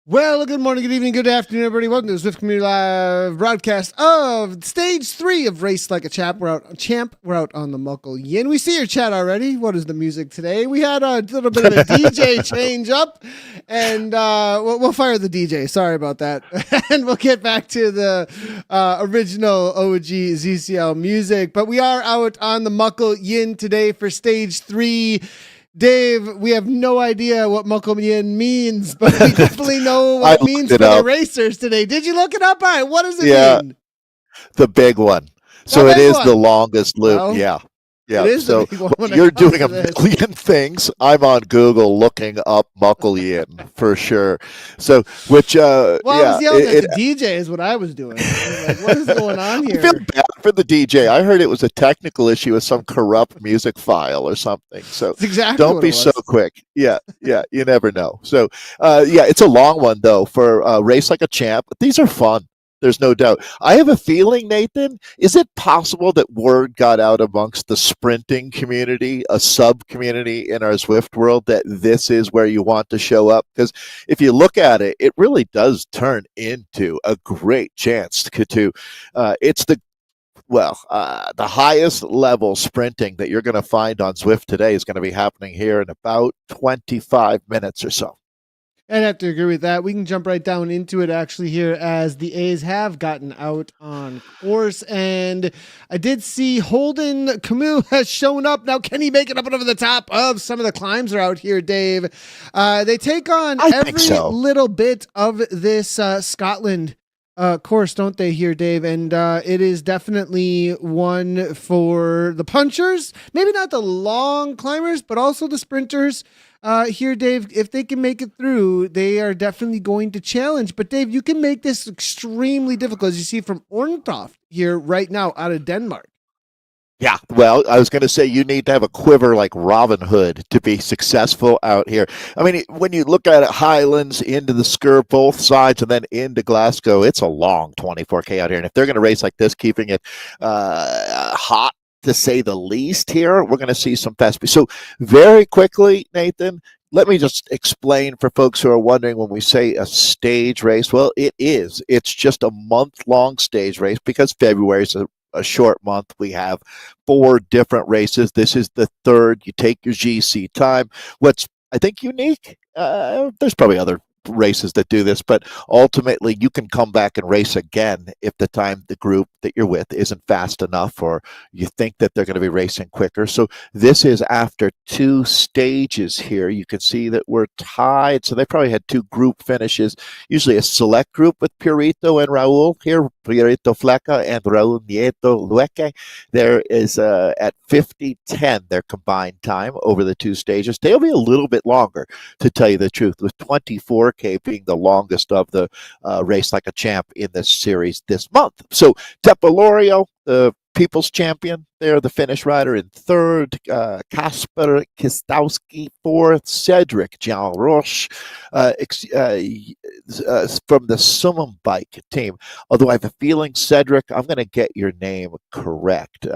Well, good morning, good evening, good afternoon, everybody. Welcome to the Zwift Community Live broadcast of Stage 3 of Race Like a Champ. We're out on the Muckle Yin. We see your chat already. What is the music today? We had a little bit of a DJ change up, and we'll fire the DJ. Sorry about that. And we'll get back to the original OG ZCL music. But we are out on the Muckle Yin today for Stage 3. Dave, we have no idea what Muckle Yin means, but we definitely know what it means for the racers today. Did you look it up? All right, what does it mean? The big one. So it is the longest loop. Well, yeah. So you're doing a million things. I'm on Google looking up Muckle Yin for sure. So which I was yelling at the DJ is what I was doing. Like, what is going on here? I feel bad for the DJ. I heard it was a technical issue with some corrupt music file or something. So don't be so quick. Yeah, you never know. So it's a long one though for Race Like a Champ. These are fun. There's no doubt. I have a feeling, Nathan, is it possible that word got out amongst the sprinting community, a sub-community in our Zwift world, that this is where you want to show up? Because if you look at it, it really does turn into a great chance to it's the highest level sprinting that you're going to find on Zwift today is going to be happening here in about 25 minutes or so. I'd have to agree with that. We can jump right down into it actually here as the A's have gotten out on course. And I did see Holden Camus has shown up. Now, can he make it up and over the top of some of the climbs are out here, Dave? They take on every little bit of this Scotland course, don't they here, Dave? And it is definitely one for the punchers, maybe not the long climbers, but also the sprinters. Here, Dave, if they can make it through, they are definitely going to challenge. But, Dave, you can make this extremely difficult, as you see from Orntoft here right now out of Denmark. Yeah, well, I was going to say you need to have a quiver like Robin Hood to be successful out here. I mean, when you look at it, Highlands into the Sker, both sides, and then into Glasgow, it's a long 24K out here. And if they're going to race like this, keeping it hot, to say the least here, we're going to see some fast speed. So very quickly, Nathan, let me just explain for folks who are wondering when we say a stage race. Well, it is. It's just a month-long stage race because February is a short month. We have 4 different races. This is the third. You take your GC time. What's, I think, unique, there's probably other races that do this, but ultimately you can come back and race again if the group that you're with isn't fast enough or you think that they're going to be racing quicker. So this is after 2 stages here. You can see that we're tied. So they probably had 2 group finishes, usually a select group with Purito and Raul here, Purito Fleca and Raul Nieto Lueke. There is at 50:10 their combined time over the 2 stages. They'll be a little bit longer, to tell you the truth, with 24K being the longest of the Race Like a Champ in this series this month. So Tepalorio, the People's Champion, there, the Finnish rider in 3rd, Kasper Kistowski 4th, Cedric Jean Roche from the Summum Bike team. Although I have a feeling, Cedric, I'm going to get your name correct.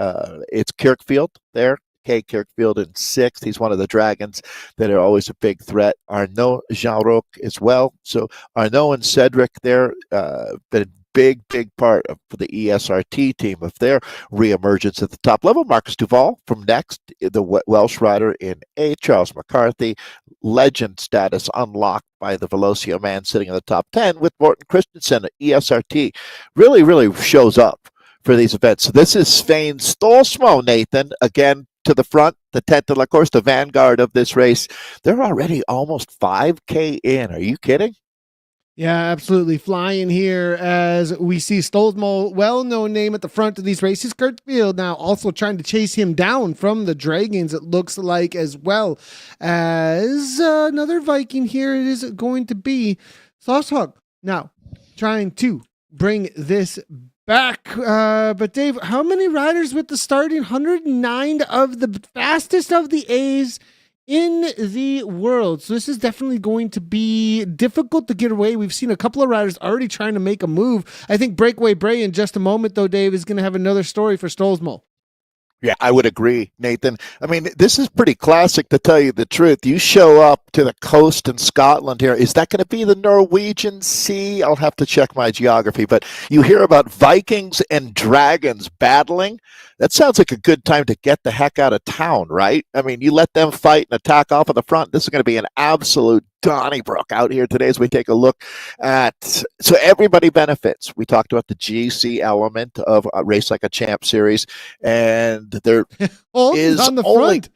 It's Kirkfield there. Kirkfield in 6th. He's one of the dragons that are always a big threat. Arnaud Jean-Roch as well. So Arnaud and Cedric there, been a big part of the ESRT team of their reemergence at the top level. Marcus Duval from next, the Welsh rider in 8. Charles McCarthy, legend status unlocked by the Velocio man sitting in the top 10 with Morten Christensen at ESRT. Really shows up for these events. So this is Svein Stolsmo, Nathan, again, to the front, the tête de la course, the vanguard of this race. They're already almost 5K in. Are you kidding? Yeah, absolutely. Flying here as we see Stolsmo, well-known name at the front of these races. Kirkfield now also trying to chase him down from the Dragons, it looks like, as well as another Viking here. It is going to be Saushug now trying to bring this back. But Dave, how many riders with the starting 109 of the fastest of the A's in the world? So this is definitely going to be difficult to get away. We've seen a couple of riders already trying to make a move. I think Breakaway Bray in just a moment, though, Dave, is going to have another story for Stolsmo. Yeah, I would agree, Nathan. I mean, this is pretty classic, to tell you the truth. You show up to the coast in Scotland here. Is that going to be the Norwegian Sea? I'll have to check my geography. But you hear about Vikings and dragons battling. That sounds like a good time to get the heck out of town, right? I mean, you let them fight and attack off of the front. This is going to be an absolute Donnybrook out here today as we take a look at. So everybody benefits. We talked about the GC element of a Race Like a Champ series, and there is on the only. front.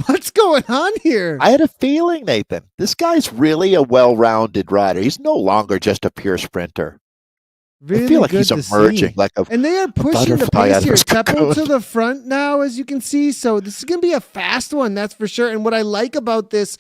What's going on here? I had a feeling, Nathan, this guy's really a well-rounded rider. He's no longer just a pure sprinter. Really I feel like good he's to emerging see. like a And they are pushing the butterfly out pace of here. his Teppo cocoon. to the front now, as you can see. So this is going to be a fast one, that's for sure. And what I like about these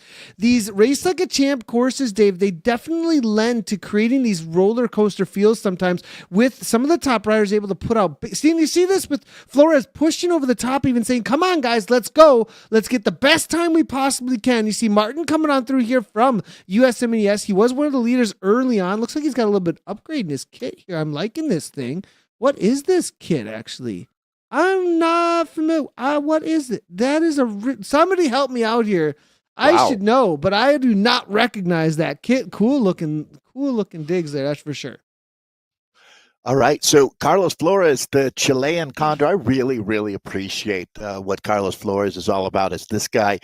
Race Like a Champ courses, Dave, they definitely lend to creating these roller coaster feels sometimes, with some of the top riders able to put out. You see this with Flores pushing over the top, even saying, come on, guys, let's go. Let's get the best time we possibly can. You see Martin coming on through here from USMNES. He was one of the leaders early on. Looks like he's got a little bit upgrade in his kit here. I'm liking this thing. What is this kit, actually? I'm not familiar. What is it? That is somebody help me out here. I Wow. should know, but I do not recognize that kit. Cool looking digs there, that's for sure. All right. So Carlos Flores, the Chilean Condor, I really, really appreciate what Carlos Flores is all about. Is this guy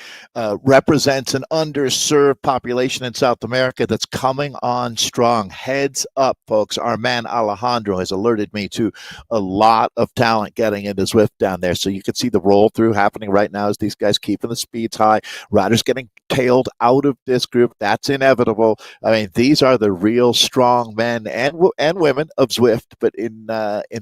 represents an underserved population in South America that's coming on strong. Heads up, folks. Our man Alejandro has alerted me to a lot of talent getting into Zwift down there. So you can see the roll through happening right now as these guys keeping the speeds high. Riders getting tailed out of this group. That's inevitable. I mean, these are the real strong men and women of Zwift. But in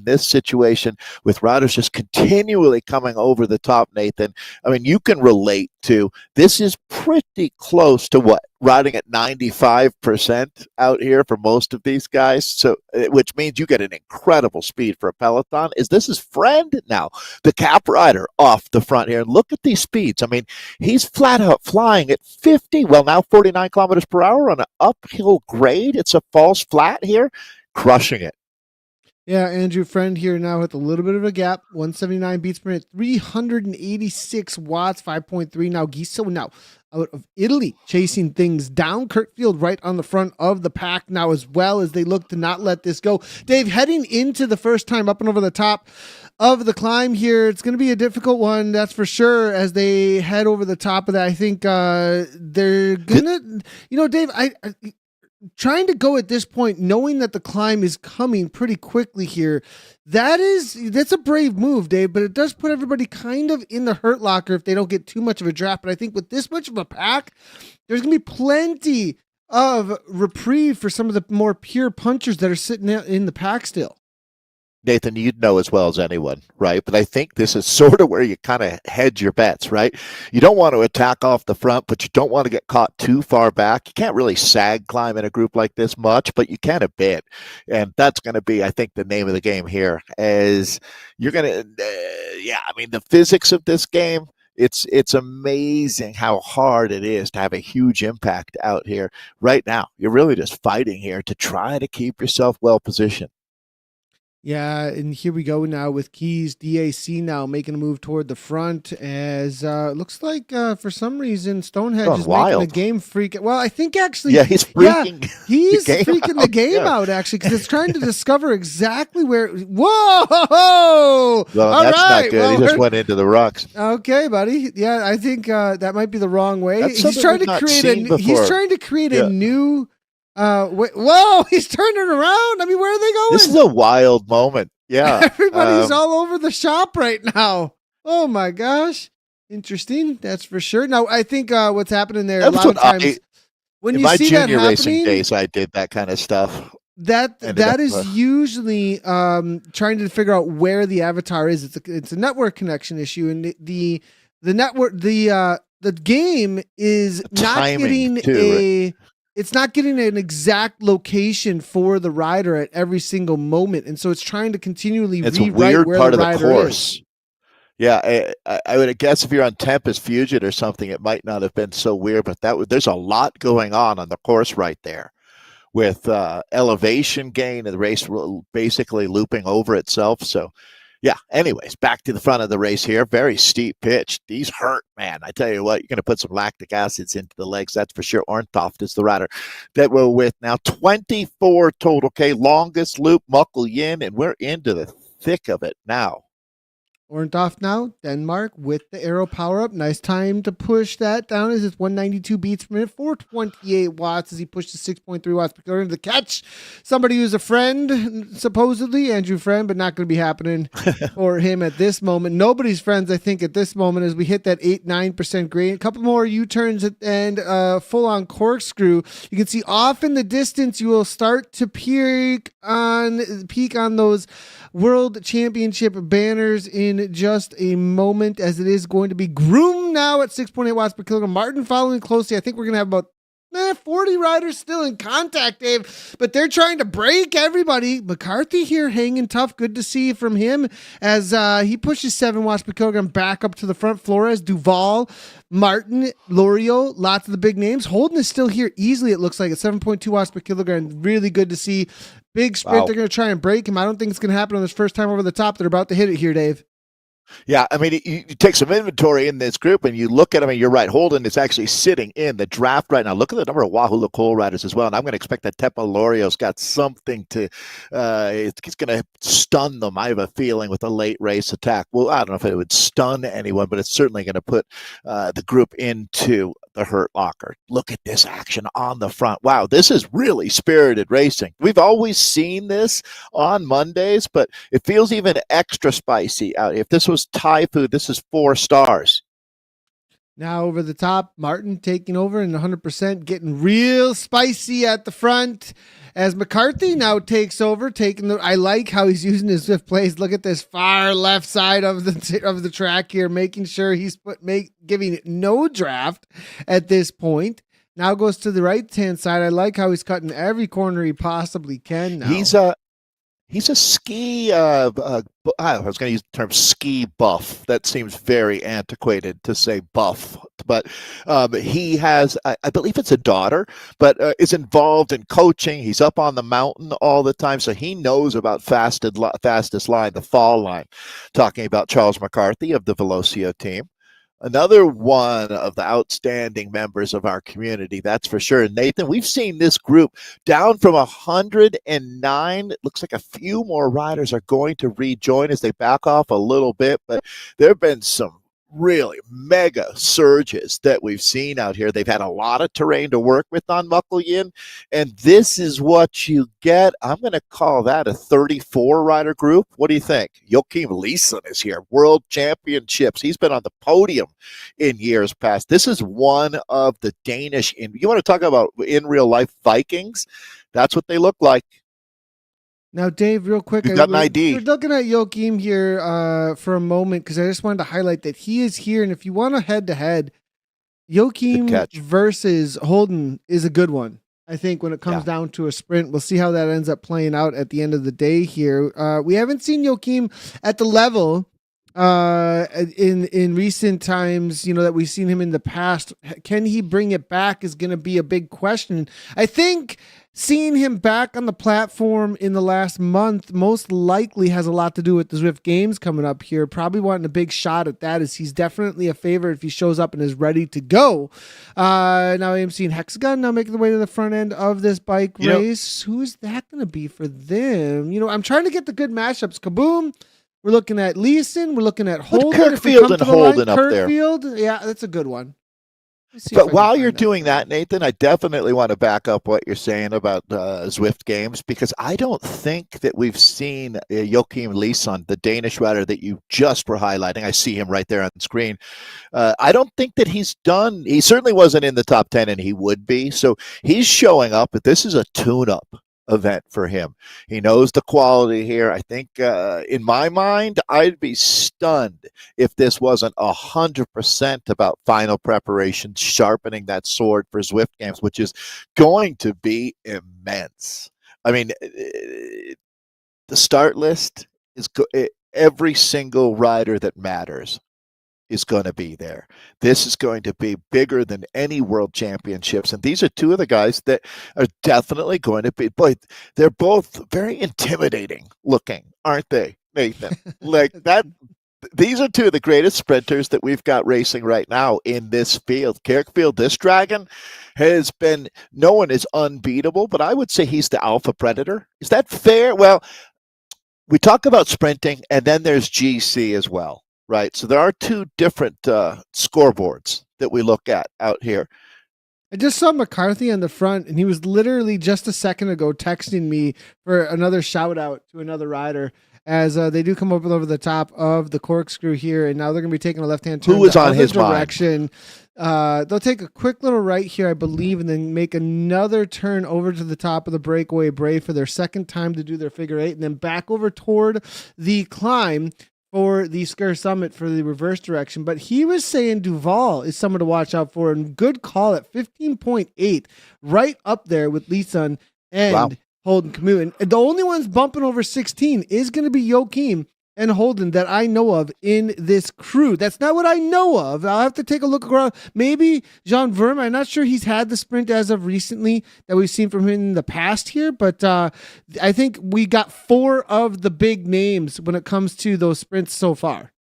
this situation, with riders just continually coming over the top, Nathan, I mean, you can relate to this. Is pretty close to what riding at 95% out here for most of these guys. So, which means you get an incredible speed for a peloton. Is this his friend now? The cap rider off the front here. Look at these speeds. I mean, he's flat out flying at 50, well, now 49 kilometers per hour on an uphill grade. It's a false flat here, crushing it. Yeah, Andrew Friend here now with a little bit of a gap. 179 beats per minute, 386 watts, 5.3 now. Giso now out of Italy chasing things down. Kirkfield right on the front of the pack now as well, as they look to not let this go. Dave, heading into the first time up and over the top of the climb here, it's going to be a difficult one, that's for sure, as they head over the top of that. I think they're going to, Dave, I trying to go at this point, knowing that the climb is coming pretty quickly here, that's a brave move, Dave, but it does put everybody kind of in the hurt locker if they don't get too much of a draft. But I think with this much of a pack, there's going to be plenty of reprieve for some of the more pure punchers that are sitting in the pack still. Nathan, you'd know as well as anyone, right? But I think this is sort of where you kind of hedge your bets, right? You don't want to attack off the front, but you don't want to get caught too far back. You can't really sag climb in a group like this much, but you can a bit. And that's going to be, I think, the name of the game here, as you're going to, I mean, the physics of this game, it's amazing how hard it is to have a huge impact out here right now. You're really just fighting here to try to keep yourself well positioned. Yeah, and here we go now with Keys DAC now making a move toward the front, as looks like for some reason Stonehenge is making the game freak. Well, I think actually, he's freaking. He's freaking the game out actually, because it's trying to discover exactly where. Whoa! Well, All that's right. not good. He just went into the rocks. Okay, buddy. Yeah, I think that might be the wrong way. That's He's trying to create a. He's trying to create a new. Whoa, he's turning around. I mean, where are they going? This is a wild moment. Yeah. Everybody's all over the shop right now. Oh my gosh. Interesting. That's for sure. Now, I think what's happening there, a lot of times when you see that happening, racing days, I did that kind of stuff. That is usually trying to figure out where the avatar is. It's a network connection issue, and the network the game is not getting it's not getting an exact location for the rider at every single moment. And so it's trying to continually rewrite where the rider is. Yeah, I would guess if you're on Tempest Fugit or something, it might not have been so weird, but there's a lot going on the course right there, with elevation gain and the race basically looping over itself. So, Yeah. Anyways, back to the front of the race here. Very steep pitch. These hurt, man. I tell you what, you're going to put some lactic acids into the legs. That's for sure. Orntoft is the rider that we're with now. 24 total. Okay. Longest loop, Muckle Yin, and we're into the thick of it now. Orntoft now, Denmark with the arrow power up. Nice time to push that down as it's 192 beats per minute, 428 watts as he pushes 6.3 watts per kilogram to catch somebody who's a friend, supposedly, Andrew Friend, but not going to be happening for him at this moment. Nobody's friends, I think, at this moment as we hit that 8-9% grade. A couple more U-turns and full-on corkscrew. You can see off in the distance, you will start to peak on those World Championship banners in just a moment, as it is going to be Groom now at 6.8 watts per kilogram. Martin following closely. I think we're going to have about 40 riders still in contact, Dave, but they're trying to break everybody. McCarthy here hanging tough. Good to see from him as he pushes 7 watts per kilogram back up to the front. Flores, Duval, Martin, Lorio, lots of the big names. Holden is still here easily, it looks like, at 7.2 watts per kilogram. Really good to see. Big sprint. Wow. They're going to try and break him. I don't think it's going to happen on this first time over the top. They're about to hit it here, Dave. Yeah, I mean, you take some inventory in this group and you look at them, and you're right. Holden is actually sitting in the draft right now. Look at the number of Wahoo Nicole riders as well. And I'm going to expect that Tepa Lorio's got something to, he's going to stun them. I have a feeling with a late race attack. Well, I don't know if it would stun anyone, but it's certainly going to put the group into the hurt locker. Look at this action on the front. Wow, this is really spirited racing. We've always seen this on Mondays, but it feels even extra spicy out. If this was Thai food, this is 4 stars. Now over the top, Martin taking over and 100%, getting real spicy at the front as McCarthy now takes over, I like how he's using his Zwift plays. Look at this far left side of the track here, making sure he's giving no draft at this point. Now goes to the right-hand side. I like how he's cutting every corner he possibly can now. He's a ski, I was going to use the term ski buff. That seems very antiquated to say buff. But he has, I believe it's a daughter, but is involved in coaching. He's up on the mountain all the time, so he knows about fastest line, the fall line. Talking about Charles McCarthy of the Velocio team. Another one of the outstanding members of our community, that's for sure. Nathan, we've seen this group down from 109. It looks like a few more riders are going to rejoin as they back off a little bit, but there have been some really mega surges that we've seen out here. They've had a lot of terrain to work with on Muckle Yin, and this is what you get. I'm going to call that a 34 rider group. What do you think? Joachim Leeson is here, World Championships. He's been on the podium in years past. This is one of the Danish, you want to talk about in real life Vikings? That's what they look like. Now, Dave, real quick, we've got an ID. We're looking at Joachim here for a moment because I just wanted to highlight that he is here. And if you want a head-to-head, Joachim versus Holden is a good one. I think when it comes down to a sprint, we'll see how that ends up playing out at the end of the day here. We haven't seen Joachim at the level in recent times, that we've seen him in the past. Can he bring it back is going to be a big question. I think seeing him back on the platform in the last month most likely has a lot to do with the Zwift Games coming up here. Probably wanting a big shot at that, as he's definitely a favorite if he shows up and is ready to go. Now I am seeing Hexagon now making the way to the front end of this bike race. Who's that going to be for them? I'm trying to get the good mashups. Kaboom. We're looking at Leeson. We're looking at Holden. Kirkfield and Holden up there. Kirkfield, yeah, that's a good one. But while you're doing that, Nathan, I definitely want to back up what you're saying about Zwift Games, because I don't think that we've seen Joachim Leeson, the Danish rider that you just were highlighting. I see him right there on the screen. I don't think that he certainly wasn't in the top 10, and he would be. So he's showing up, but this is a tune-up event for him. He knows the quality here. I think in my mind, I'd be stunned if this wasn't 100% about final preparation, sharpening that sword for Zwift Games, which is going to be immense. I mean, the start list is every single rider that matters is going to be there. This is going to be bigger than any world championships. And these are two of the guys that are definitely going to be, boy, they're both very intimidating looking, aren't they? Nathan. Like that. These are two of the greatest sprinters that we've got racing right now in this field. Kirkfield, this dragon, has been, no one is unbeatable, but I would say he's the alpha predator. Is that fair? Well, we talk about sprinting, and then there's GC as well, right? So there are two different scoreboards that we look at out here. I just saw McCarthy on the front, and he was literally just a second ago texting me for another shout out to another rider as they do come over the top of the corkscrew here, and now they're going to be taking a left-hand turn. Who was on his direction? They'll take a quick little right here, I believe, and then make another turn over to the top of the breakaway brae for their second time to do their figure eight, and then back over toward the climb for the Sker Summit for the reverse direction. But he was saying Duval is someone to watch out for, and good call at 15.8, right up there with Lisan and Holden Camus. And the only ones bumping over 16 is going to be Joachim and Holden that I know of in this crew. That's not what I know of. I'll have to take a look around. Maybe Jean Verme. I'm not sure he's had the sprint as of recently that we've seen from him in the past here, but I think we got 4 of the big names when it comes to those sprints so far.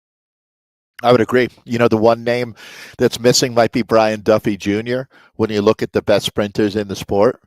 I would agree. You know, the one name that's missing might be Brian Duffy Jr. when you look at the best sprinters in the sport.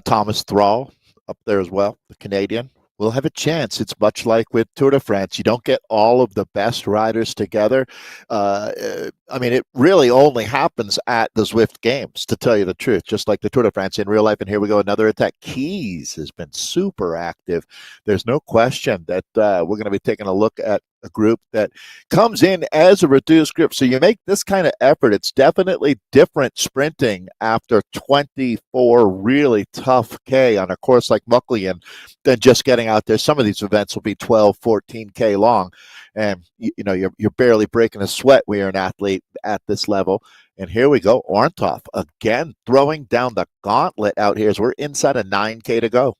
Thomas Thrall up there as well, the Canadian, will have a chance. It's much like with Tour de France. You don't get all of the best riders together. I mean, it really only happens at the Zwift Games, to tell you the truth, just like the Tour de France in real life. And here we go, another attack. Keys has been super active. There's no question that we're going to be taking a look at a group that comes in as a reduced group. So you make this kind of effort. It's definitely different sprinting after 24 really tough K on a course like Muckle than just getting out there. Some of these events will be 12, 14K long. And, you know, you're barely breaking a sweat when you're an athlete at this level. And here we go. Orntoff again throwing down the gauntlet out here as we're inside of 9K to go.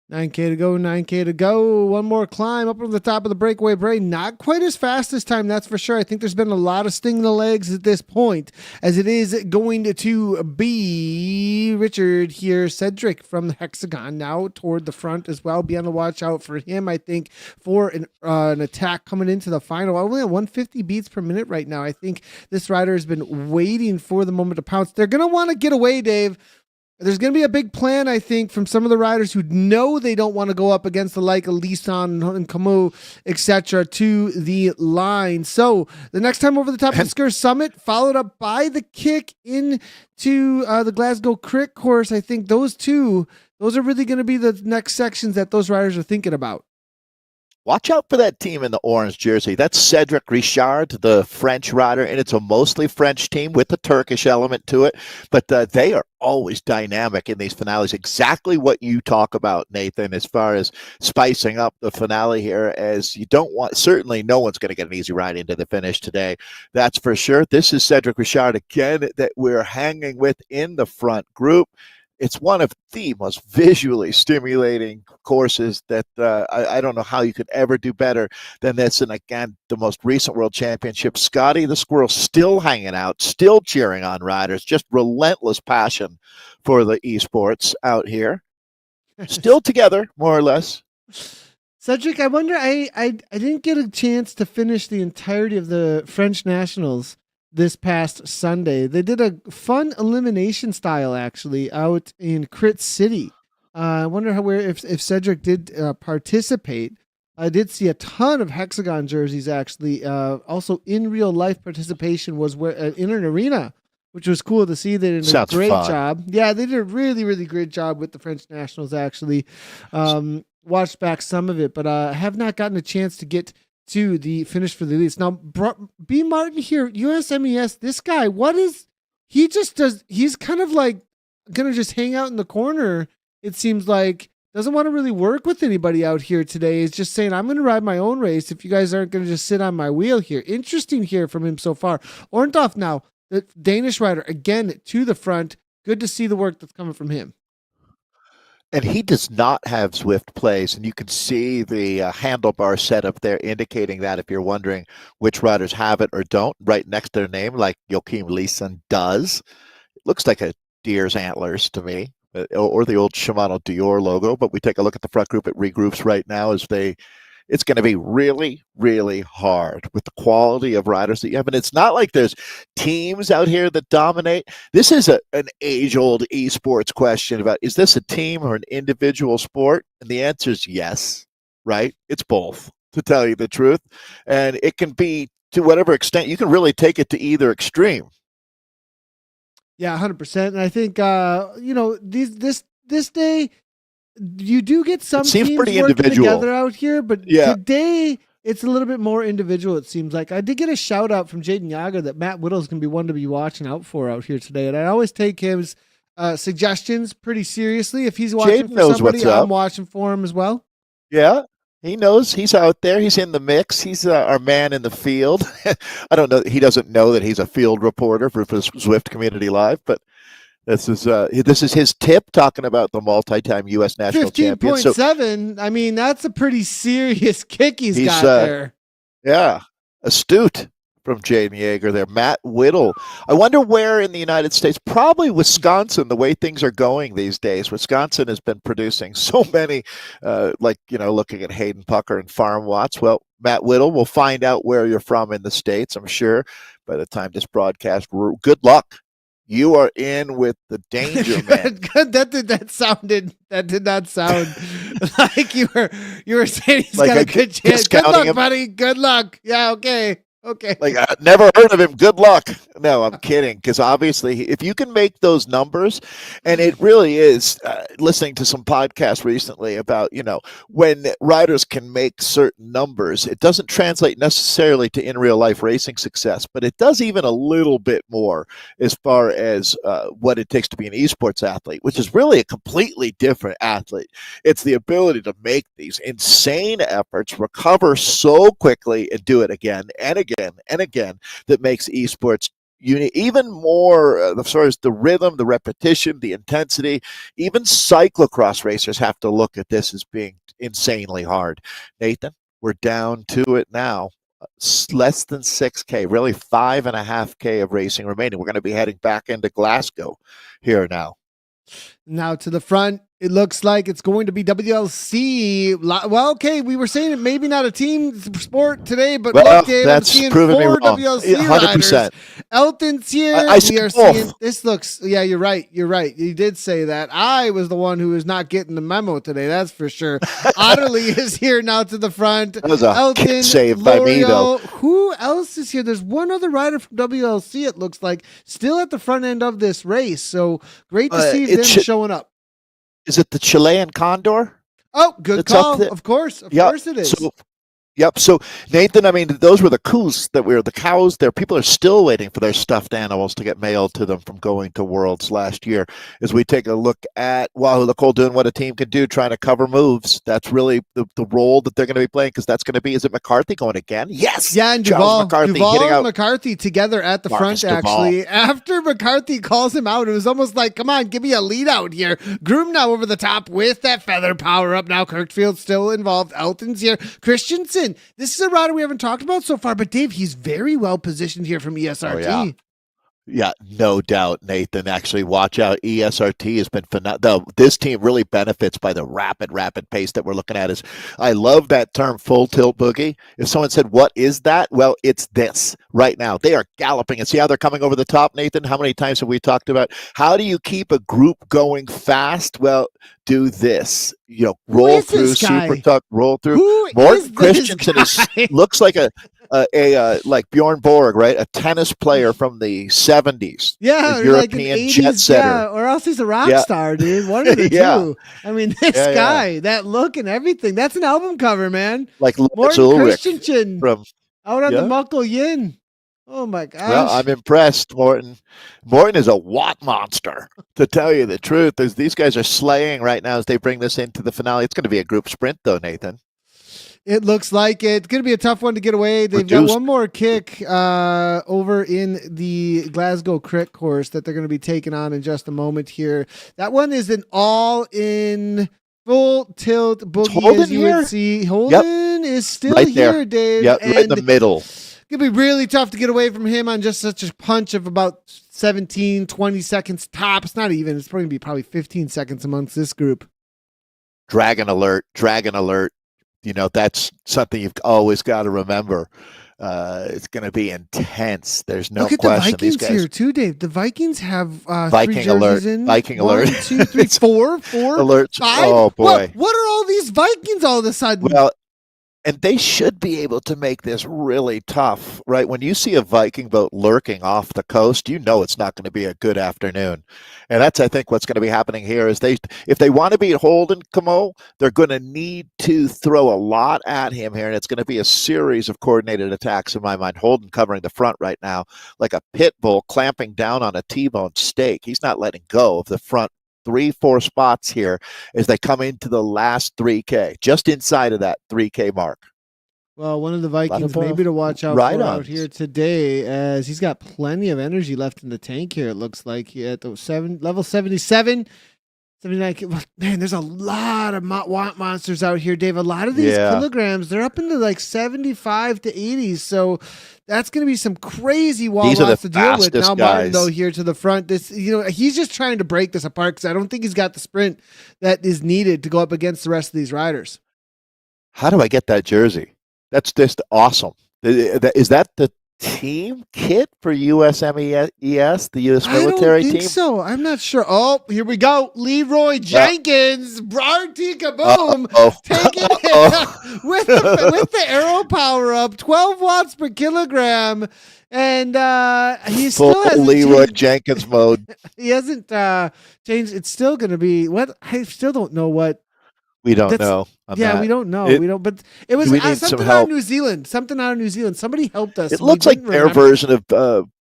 9K to go, 9K to go. One more climb up on the top of the breakaway brae. Not quite as fast this time, that's for sure. I think there's been a lot of sting in the legs at this point, as it is going to be Richard here. Cedric from the Hexagon now toward the front as well. Be on the watch out for him, I think, for an attack coming into the final. Only at 150 beats per minute right now. I think this rider has been waiting for the moment to pounce. They're going to want to get away, Dave. There's going to be a big plan, I think, from some of the riders who know they don't want to go up against the like of Lisan and Camus, etc., to the line. So the next time over the top of the Sker Summit, followed up by the kick into the Glasgow Crick course. I think those are really going to be the next sections that those riders are thinking about. Watch out for that team in the orange jersey. That's Cedric Richard, the French rider, and it's a mostly French team with a Turkish element to it. But they are always dynamic in these finales. Exactly what you talk about, Nathan, as far as spicing up the finale here, as you don't want, certainly no one's going to get an easy ride into the finish today. That's for sure. This is Cedric Richard again that we're hanging with in the front group. It's one of the most visually stimulating courses that I don't know how you could ever do better than this. And again, the most recent World Championship, Scotty the Squirrel still hanging out, still cheering on riders, just relentless passion for the esports out here. Still together, more or less. Cedric, I wonder, I didn't get a chance to finish the entirety of the French Nationals this past Sunday. They did a fun elimination style actually out in Crit City. I wonder if Cedric did participate. I did see a ton of Hexagon jerseys actually. Also in real life participation was in an arena, which was cool to see. They did a great job. Yeah, they did a really, really great job with the French Nationals actually. Watched back some of it, but I have not gotten a chance to get to the finish for the elites. Now, B. Martin here, USMES, this guy, he's kind of like going to just hang out in the corner, it seems like. Doesn't want to really work with anybody out here today. He's just saying, I'm going to ride my own race if you guys aren't going to just sit on my wheel here. Interesting here from him so far. Orntoff now, the Danish rider, again to the front. Good to see the work that's coming from him. And he does not have Zwift plays, and you can see the handlebar setup there indicating that if you're wondering which riders have it or don't, right next to their name, like Joachim Lisan does. It looks like a deer's antlers to me, or the old Shimano Dior logo, but we take a look at the front group. It regroups right now as they it's going to be really, really hard with the quality of riders that you have. And it's not like there's teams out here that dominate. This is an age-old esports question about, is this a team or an individual sport? And the answer is yes, right? It's both, to tell you the truth. And it can be, to whatever extent, you can really take it to either extreme. Yeah, 100%. And I think, this day, you do get some seems teams pretty working individual together out here, but today it's a little bit more individual, it seems like. I did get a shout out from Jaden Yager that Matt Whittle's going to be one to be watching out for out here today. And I always take his suggestions pretty seriously. If he's watching for somebody, I'm watching for him as well. Yeah. He knows he's out there. He's in the mix. He's our man in the field. I don't know. He doesn't know that he's a field reporter for Zwift Community Live, but this is his tip, talking about the multi-time U.S. national champion. 15.7. I mean, that's a pretty serious kick he's got there. Yeah, astute from Jaden Yeager there. Matt Whittle. I wonder where in the United States, probably Wisconsin, the way things are going these days. Wisconsin has been producing so many, looking at Hayden Pucker and Farm Watts. Well, Matt Whittle, we'll find out where you're from in the States, I'm sure, by the time this broadcast. Good luck. You are in with the danger man. Good. That did not sound like you were saying he's got a good chance. Good luck, buddy. Good luck. Yeah, okay. Okay. Like, I never heard of him. Good luck. No, I'm kidding. Because obviously, if you can make those numbers, and it really is, listening to some podcasts recently about, when riders can make certain numbers, it doesn't translate necessarily to in real life racing success, but it does even a little bit more as far as what it takes to be an esports athlete, which is really a completely different athlete. It's the ability to make these insane efforts, recover so quickly, and do it again and again and again, that makes esports even more as far as the rhythm, the repetition, the intensity. Even cyclocross racers have to look at this as being insanely hard. Nathan, we're down to it now. Less than 6K, really 5.5K of racing remaining. We're going to be heading back into Glasgow here now. Now to the front, it looks like it's going to be WLC. Well, okay, we were saying it maybe not a team sport today, but look, Dave, that's I'm seeing proven 4 me wrong. WLC 100%. riders. Elton's here. I we are both. seeing this looks. Yeah, you're right. You're right. You did say that. I was the one who was not getting the memo today. That's for sure. Otterly is here now to the front. That was a Elton, save by me, though. Who else is here? There's one other rider from WLC. It looks like still at the front end of this race. So great to see them showing up. Is it the Chilean Condor? Oh, good call. Of course. Of course it is. So Nathan, I mean, those were the cows the cows there. People are still waiting for their stuffed animals to get mailed to them from going to Worlds last year. As we take a look at Wahoo Lacole doing what a team can do, trying to cover moves. That's really the role that they're going to be playing, because that's going to be, is it McCarthy going again? Yes. Yeah, and Duvall and McCarthy together at the front, actually. After McCarthy calls him out, it was almost like, come on, give me a lead out here. Groom now over the top with that feather power up. Now Kirkfield's still involved. Elton's here. Christensen. This is a rider we haven't talked about so far, but Dave, he's very well positioned here from ESRT. Oh, yeah. Yeah, no doubt, Nathan. Actually, watch out. ESRT has been phenomenal. This team really benefits by the rapid pace that we're looking at. I love that term, full tilt boogie. If someone said, what is that? Well, it's this right now. They are galloping. And see how they're coming over the top, Nathan? How many times have we talked about how do you keep a group going fast? Well, do this. Roll through, super tuck, roll through. Morten Christensen looks like like Bjorn Borg, right? A tennis player from the 70s. Yeah, European like jet setter. Yeah, or else he's a rock star, dude. One of the two. I mean, this guy, that look and everything. That's an album cover, man. Like Morten Christensen from out on the Muckle Yin. Oh my gosh. Well, I'm impressed, Morten. Morten is a watt monster, to tell you the truth. These guys are slaying right now as they bring this into the finale. It's going to be a group sprint, though, Nathan. It looks like it's going to be a tough one to get away. They've got one more kick over in the Glasgow Crit course that they're going to be taking on in just a moment here. That one is an all-in full tilt boogie, as you would see. Holden is still right here, there. Dave. Yep, right in the middle. It's going to be really tough to get away from him on just such a punch of about 17, 20 seconds tops. Not even. It's probably going to be 15 seconds amongst this group. Dragon alert. that's something you've always got to remember. It's going to be intense. There's no Look at question. the These Vikings guys, here too, Dave. The Vikings have three Viking alert, jerseys in. Viking One, alert. 2, 3, 4, Alerts. 5. Oh boy. What are all these Vikings all of a sudden? Well, and they should be able to make this really tough, right? When you see a Viking boat lurking off the coast, it's not going to be a good afternoon. And that's, I think, what's going to be happening here is if they want to beat Holden Camo, they're going to need to throw a lot at him here. And it's going to be a series of coordinated attacks in my mind. Holden covering the front right now like a pit bull clamping down on a T-bone steak. He's not letting go of the front 3-4 spots here as they come into the last 3K, just inside of that 3K mark. Well, one of the Vikings maybe to watch out for out here today, as he's got plenty of energy left in the tank here. It looks like he at the level 77, 79. Man, there's a lot of monsters out here, Dave. A lot of these kilograms, they're up into like 75 to 80s. So that's going to be some crazy walls to deal with. Now, Martin, though, here to the front, he's just trying to break this apart because I don't think he's got the sprint that is needed to go up against the rest of these riders. How do I get that jersey? That's just awesome. Is that the team kit for USMES, the U.S. military team? I don't think so. I'm not sure. Oh, here we go. Leroy Jenkins, RT Kaboom, taking it with the arrow power up, 12 watts per kilogram. And he still hasn't Leroy Jenkins mode. He hasn't changed. It's still going to be what I still don't know what. We don't know. We don't know. We don't. But it was something out of New Zealand. Something out of New Zealand. Somebody helped us. It looks like their version of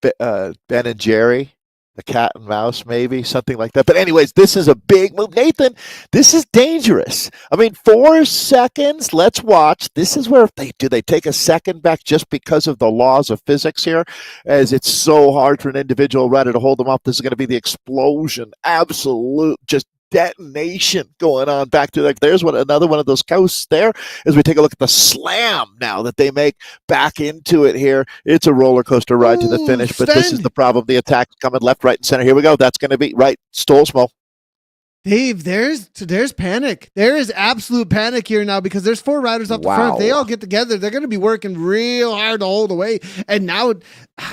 Ben and Jerry, the cat and mouse, maybe something like that. But anyways, this is a big move, Nathan. This is dangerous. I mean, 4 seconds. Let's watch. This is where they take a second back just because of the laws of physics here, as it's so hard for an individual rider to hold them up. This is going to be the explosion. Absolute, just detonation going on back to there's another one of those coasts there as we take a look at the slam now that they make back into it here. It's a roller coaster ride to the finish, but this is the problem. The attack's coming left, right, and center. Here we go. That's going to be right. Stolzmo. Dave, there's panic. There is absolute panic here now because there's 4 riders up the front. If they all get together, they're going to be working real hard to hold away. And now,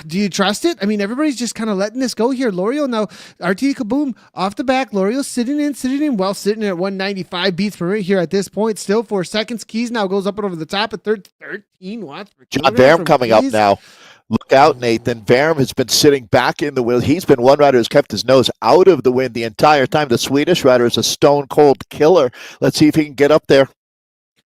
do you trust it? I mean, everybody's just kind of letting this go here. L'Oreal now, RT Kaboom off the back. L'Oreal sitting in, sitting at 195 beats per minute here at this point. Still 4 seconds. Keys now goes up and over the top at 13 watts per kilogram. John Barham coming up now. Look out, Nathan. Barham has been sitting back in the wind. He's been one rider who's kept his nose out of the wind the entire time. The Swedish rider is a stone-cold killer. Let's see if he can get up there.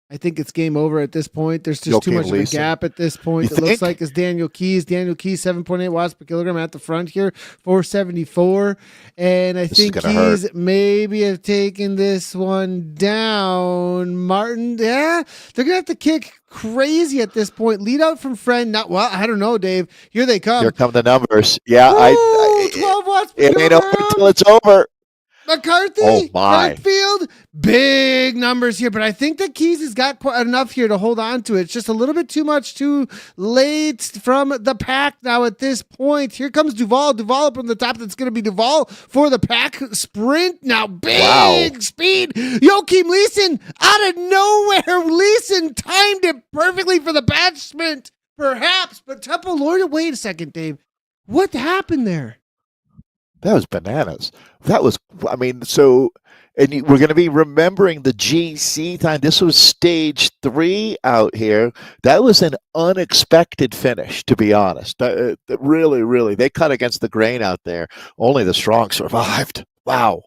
I think it's game over at this point. There's just too much of a gap at this point. It looks like it's Daniel Keys. Daniel Keys, 7.8 watts per kilogram at the front here, 474. And I think Keys maybe have taken this one down. Martin, they're going to have to kick crazy at this point. Lead out from Friend. I don't know, Dave. Here they come. Here come the numbers. Yeah. 12 watts per kilogram. It ain't over until it's over. McCarthy, Redfield, big numbers here, but I think that Keys has got quite enough here to hold on to it. It's just a little bit too late from the pack now at this point. Here comes Duval. Duval up on the top. That's going to be Duval for the pack sprint. Now big speed. Joachim Leeson out of nowhere. Leeson timed it perfectly for the batch sprint, perhaps, but Temple Lord, wait a second, Dave. What happened there? That was bananas. That was, and we're going to be remembering the GC time. This was stage 3 out here. That was an unexpected finish, to be honest. Really, they cut against the grain out there. Only the strong survived. Wow.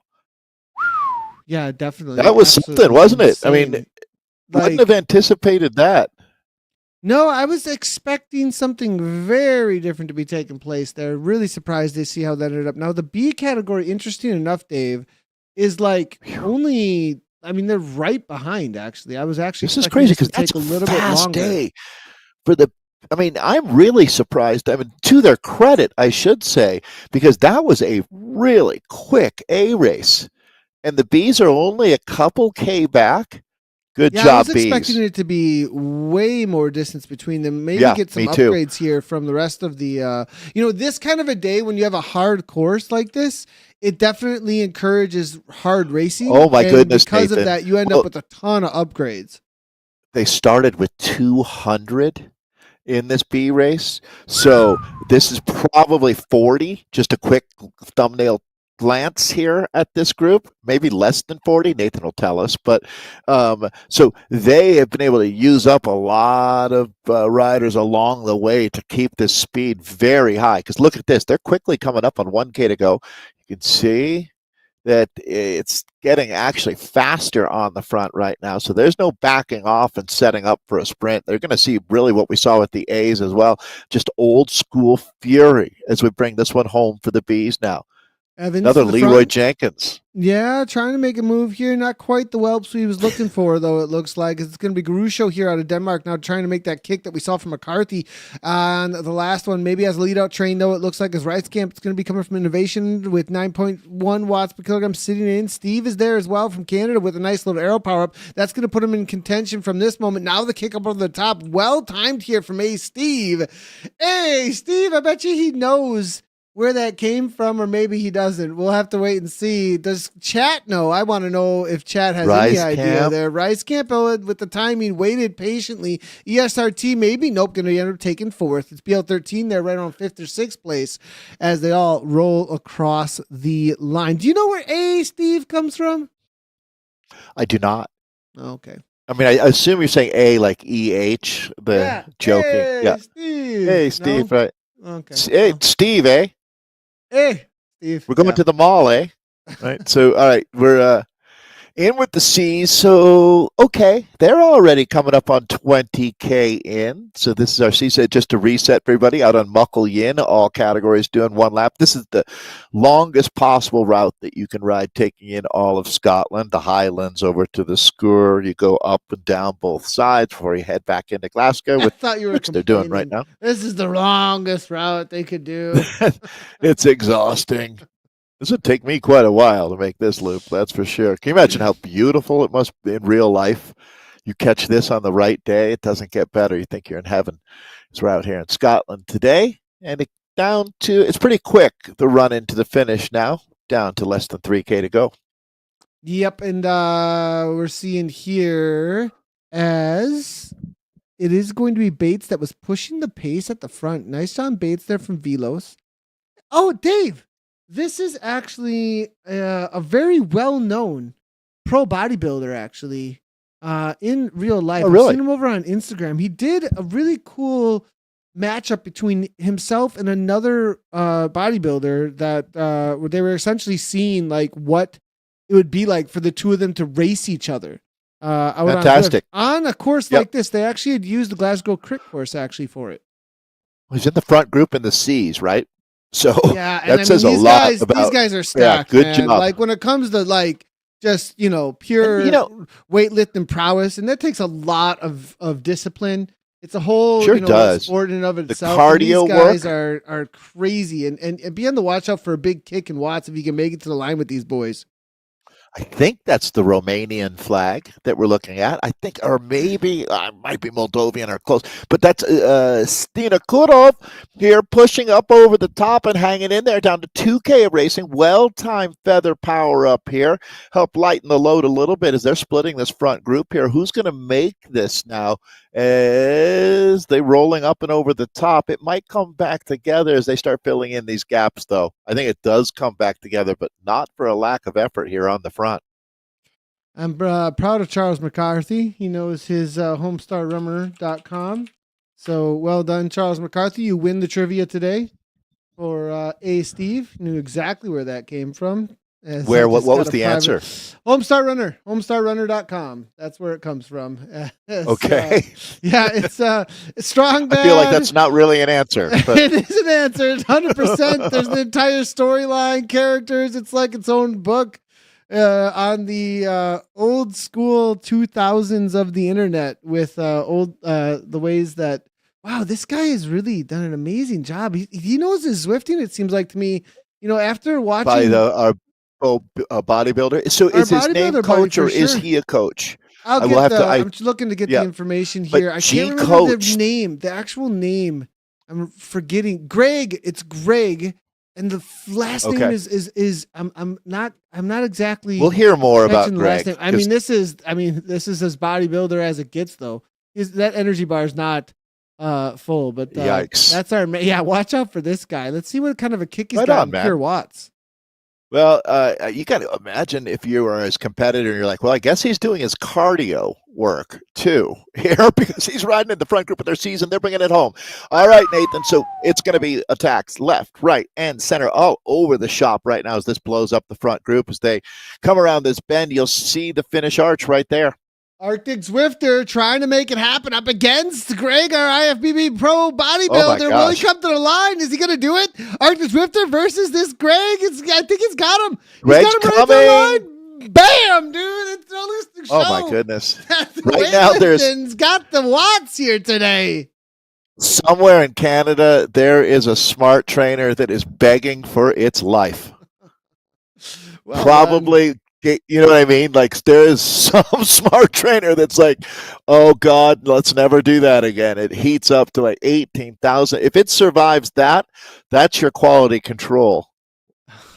Yeah, definitely. That was something, wasn't it? I mean, wouldn't have anticipated that. No, I was expecting something very different to be taking place there. Really surprised to see how that ended up. Now, the B category, interesting enough, Dave, is only, they're right behind, actually. I was actually This is crazy because that's a little bit longer. Day for the, I'm really surprised. To their credit, I should say, because that was a really quick A race. And the Bs are only a couple K back. Good job, I was expecting it to be way more distance between them. Maybe get some upgrades here from the rest of the, this kind of a day when you have a hard course like this, it definitely encourages hard racing. Oh my goodness, because Nathan. of that, you end up with a ton of upgrades. they started with 200 in this B race. So this is probably 40. Just a quick thumbnail glance here at this group, maybe less than 40. Nathan will tell us. But so they have been able to use up a lot of riders along the way to keep this speed very high. Because look at this. They're quickly coming up on 1K to go. You can see that it's getting actually faster on the front right now. So there's no backing off and setting up for a sprint. They're going to see really what we saw with the A's as well. Just old school fury as we bring this one home for the B's now. Evans Another Leroy Jenkins. Yeah, trying to make a move here. Not quite the whelps he was looking for, though, it looks like. It's going to be Garusho here out of Denmark now trying to make that kick that we saw from McCarthy on the last one. Maybe as a lead-out train, though, it looks like his Rice Camp is going to be coming from Innovation with 9.1 watts per kilogram sitting in. Steve is there as well from Canada with a nice little arrow power-up. That's going to put him in contention from this moment. Now the kick up over the top. Well-timed here from Steve. Hey, Steve, I bet you he knows where that came from, or maybe he doesn't. We'll have to wait and see. Does chat know? I want to know if chat has any idea there. Rice Camp with the timing, waited patiently. ESRT maybe. Nope, going to end up taking fourth. It's BL13 there right around fifth or sixth place as they all roll across the line. Do you know where Steve comes from? I do not. Okay. I mean, I assume you're saying A like EH, joking. Hey, Steve. Hey, Steve, right? Okay. Hey, Steve, eh? Hey, Steve. We're going to the mall, eh? Right. So, all right, we're in with the C's. So, okay, they're already coming up on 20K in. So this is our C. So just to reset for everybody out on Muckle Yin, all categories doing one lap. This is the longest possible route that you can ride, taking in all of Scotland, the Highlands over to the Skur. You go up and down both sides before you head back into Glasgow, which they're doing right now. This is the longest route they could do. It's exhausting. This would take me quite a while to make this loop, that's for sure. Can you imagine how beautiful it must be in real life? You catch this on the right day, it doesn't get better. You think you're in heaven. So we're out here in Scotland today, and it's pretty quick, the run into the finish now, down to less than 3K to go. Yep, and we're seeing here as it is going to be Bates that was pushing the pace at the front. Nice on Bates there from Velos. Oh, Dave! This is actually a very well-known pro bodybuilder, actually, in real life. Oh, really? I've seen him over on Instagram. He did a really cool matchup between himself and another bodybuilder that where they were essentially seeing like what it would be like for the two of them to race each other. Fantastic. On a course like this, they actually had used the Glasgow Crit course actually for it. He's in the front group in the C's, right? So yeah, that says a lot about these guys are stacked. Good man. job. Like when it comes to like just pure weightlifting prowess, and that takes a lot of discipline. It's a whole sport in and of itself. The cardio these guys are crazy, and be on the watch out for a big kick in watts if you can make it to the line with these boys. I think that's the Romanian flag that we're looking at. I think, or maybe I might be Moldovan or close, but that's Stina Kurov here pushing up over the top and hanging in there down to 2K of racing. Well-timed feather power up here. Help lighten the load a little bit as they're splitting this front group here. Who's going to make this now as they rolling up and over the top? It might come back together as they start filling in these gaps, though. I think it does come back together, but not for a lack of effort here on the front. I'm proud of Charles McCarthy. He knows his homestarrunner.com. So well done, Charles McCarthy. You win the trivia today for Steve. Knew exactly where that came from. What was the answer? homestarrunner.com. That's where it comes from. Okay. It's strong bad. I feel like that's not really an answer. But. It is an answer. It's 100%. There's an entire storyline, characters. It's like its own book on the old school 2000s of the internet with the ways that, wow, this guy has really done an amazing job. He knows his Zwifting, it seems like to me, after watching. By our bodybuilder. So is his name Coach or is he a coach? I'm just looking to get the information here. I can't remember the name, the actual name. I'm forgetting. Greg. It's Greg. And the last name Okay. is I'm not exactly. We'll hear more about catching the last Greg. name. I mean, this is as bodybuilder as it gets, though. That energy bar is not full, but Yikes. that's our watch out for this guy. Let's see what kind of a kick he's Right got on, in man. pure watts. Well, you got to imagine if you were his competitor, you're like, well, I guess he's doing his cardio work too here because he's riding in the front group of their season. They're bringing it home. All right, Nathan. So it's going to be attacks left, right, and center all over the shop right now as this blows up the front group. As they come around this bend, you'll see the finish arch right there. Arctic Zwifter trying to make it happen up against Greg, our IFBB pro bodybuilder. Will he come to the line? Is he going to do it? Arctic Zwifter versus this Greg. I think he's got him. Greg's he's got him coming. Right to the line. Bam, dude. It's no show. Oh, my goodness. Right now, there's got the watts here today. Somewhere in Canada, there is a smart trainer that is begging for its life. Well, probably... You know what I mean? Like, there is some smart trainer that's like, oh, God, let's never do that again. It heats up to like 18,000. If it survives that, that's your quality control.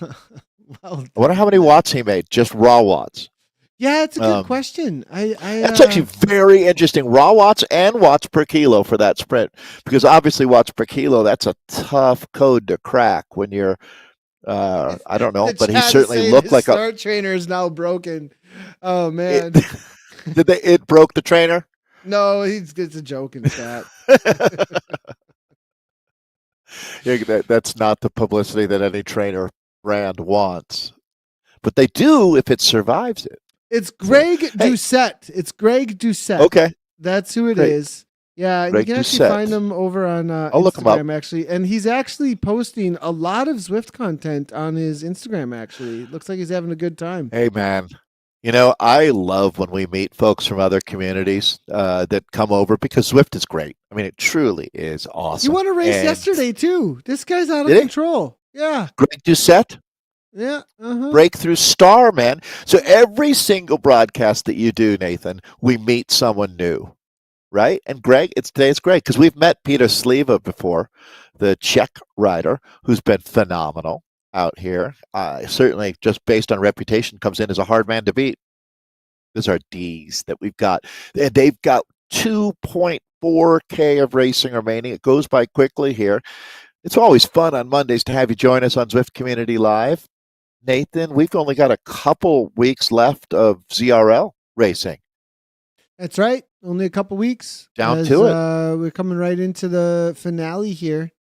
I wonder how many watts he made, just raw watts. Yeah, it's a good question. That's actually very interesting. Raw watts and watts per kilo for that sprint. Because obviously watts per kilo, that's a tough code to crack when you're I don't know, but he certainly looked like a start trainer is now broken. Oh man. It broke the trainer? No, it's a joke in chat. That's not the publicity that any trainer brand wants. But they do if it survives it. It's Greg Doucette. It's Greg Doucette. Okay. That's who it is. Yeah, Greg you can actually Doucette. find him over on I'll look him up. Instagram, actually. And he's actually posting a lot of Zwift content on his Instagram, actually. Looks like he's having a good time. Hey, man. You know, I love when we meet folks from other communities that come over because Zwift is great. I mean, it truly is awesome. You won a race yesterday, too. This guy's out of control. Yeah. Greg Doucette? Yeah. Breakthrough star, man. So every single broadcast that you do, Nathan, we meet someone new. Right? And Greg, today it's Greg because we've met Peter Sliva before, the Czech rider who's been phenomenal out here. Certainly, just based on reputation, comes in as a hard man to beat. Those are D's that we've got. And they've got 2.4K of racing remaining. It goes by quickly here. It's always fun on Mondays to have you join us on Zwift Community Live. Nathan, we've only got a couple weeks left of ZRL racing. That's right. Only a couple weeks. Down to it. We're coming right into the finale here.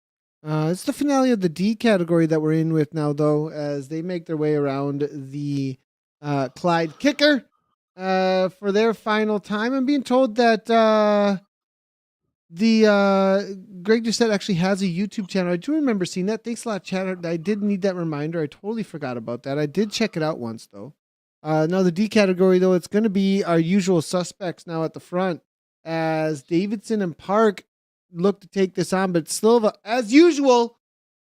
It's the finale of the D category that we're in with now, though, as they make their way around the Clyde Kicker for their final time. I'm being told that the Greg Doucette actually has a YouTube channel. I do remember seeing that. Thanks a lot, chat. I did need that reminder. I totally forgot about that. I did check it out once, though. Now, the D category, though, it's going to be our usual suspects now at the front as Davidson and Park look to take this on. But Silva, as usual,